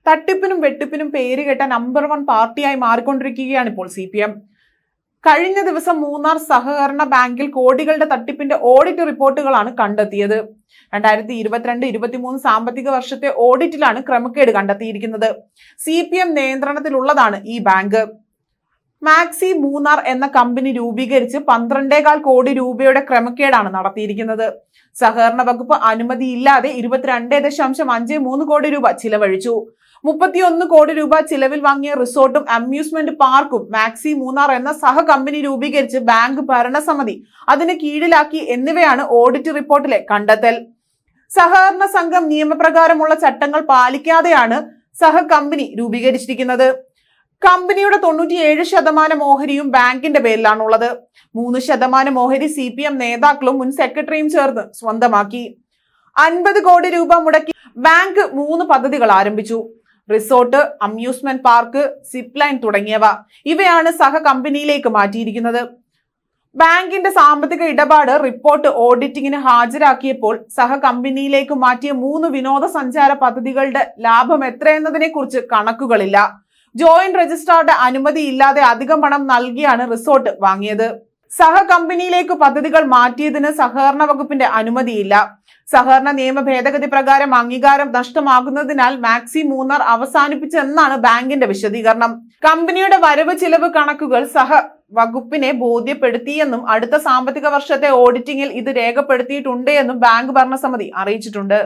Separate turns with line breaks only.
തട്ടിപ്പിനും വെട്ടിപ്പിനും പേരുകേട്ട നമ്പർ 1 പാർട്ടിയായി മാറിക്കൊണ്ടിരിക്കുകയാണ് ഇപ്പോൾ CPM. കഴിഞ്ഞ ദിവസം മൂന്നാർ സഹകരണ ബാങ്കിൽ കോടികളുടെ തട്ടിപ്പിന്റെ ഓഡിറ്റ് റിപ്പോർട്ടുകളാണ് കണ്ടെത്തിയത്. 2022-23 സാമ്പത്തിക വർഷത്തെ ഓഡിറ്റിലാണ് ക്രമക്കേട് കണ്ടെത്തിയിരിക്കുന്നത്. CPM നിയന്ത്രണത്തിലുള്ളതാണ് ഈ ബാങ്ക്. മാക്സി മൂന്നാർ എന്ന കമ്പനി രൂപീകരിച്ച് 12.25 കോടി രൂപയുടെ ക്രമക്കേടാണ് നടത്തിയിരിക്കുന്നത്. സഹകരണ വകുപ്പ് അനുമതിയില്ലാതെ 22.53 കോടി രൂപ ചിലവഴിച്ചു. 31 കോടി രൂപ ചിലവിൽ വാങ്ങിയ റിസോർട്ടും അമ്യൂസ്മെന്റ് പാർക്കും മാക്സി മൂന്നാർ എന്ന സഹ കമ്പനി രൂപീകരിച്ച് ബാങ്ക് ഭരണസമിതി അതിന് കീഴിലാക്കി എന്നിവയാണ് ഓഡിറ്റ് റിപ്പോർട്ടിലെ കണ്ടെത്തൽ. സഹകരണ സംഘം നിയമപ്രകാരമുള്ള ചട്ടങ്ങൾ പാലിക്കാതെയാണ് സഹ കമ്പനി രൂപീകരിച്ചിരിക്കുന്നത്. കമ്പനിയുടെ 97% ഓഹരിയും ബാങ്കിന്റെ പേരിലാണുള്ളത്. 3% ഓഹരി CPM നേതാക്കളും മുൻ സെക്രട്ടറിയും ചേർന്ന് സ്വന്തമാക്കി. 50 കോടി രൂപ മുടക്കി ബാങ്ക് 3 പദ്ധതികൾ ആരംഭിച്ചു. Resort, amusement park, zip line തുടങ്ങിയവ. ഇവയാണ് സഹ കമ്പനിയിലേക്ക് മാറ്റിയിരിക്കുന്നത്. ബാങ്കിന്റെ സാമ്പത്തിക ഇടപാട് റിപ്പോർട്ട് ഓഡിറ്റിംഗിന് ഹാജരാക്കിയപ്പോൾ സഹ കമ്പനിയിലേക്ക് മാറ്റിയ 3 വിനോദസഞ്ചാര പദ്ധതികളുടെ ലാഭം എത്രയെന്നതിനെ കുറിച്ച് കണക്കുകളില്ല. ജോയിന്റ് രജിസ്ട്രാറുടെ അനുമതിയില്ലാതെ അധികം പണം നൽകിയാണ് റിസോർട്ട് വാങ്ങിയത്. സഹ കമ്പനിയിലേക്ക് പദ്ധതികൾ മാറ്റിയതിന് സഹകരണ വകുപ്പിന്റെ അനുമതിയില്ല. സഹകരണ നിയമ ഭേദഗതി പ്രകാരം അംഗീകാരം നഷ്ടമാകുന്നതിനാൽ മാക്സി മൂന്നാർ അവസാനിപ്പിച്ചെന്നാണ് ബാങ്കിന്റെ വിശദീകരണം. കമ്പനിയുടെ വരവ് ചിലവ് കണക്കുകൾ സഹ വകുപ്പിനെ ബോധ്യപ്പെടുത്തിയെന്നും അടുത്ത സാമ്പത്തിക വർഷത്തെ ഓഡിറ്റിംഗിൽ ഇത് രേഖപ്പെടുത്തിയിട്ടുണ്ട് എന്നും ബാങ്ക് ഭരണസമിതി അറിയിച്ചിട്ടുണ്ട്.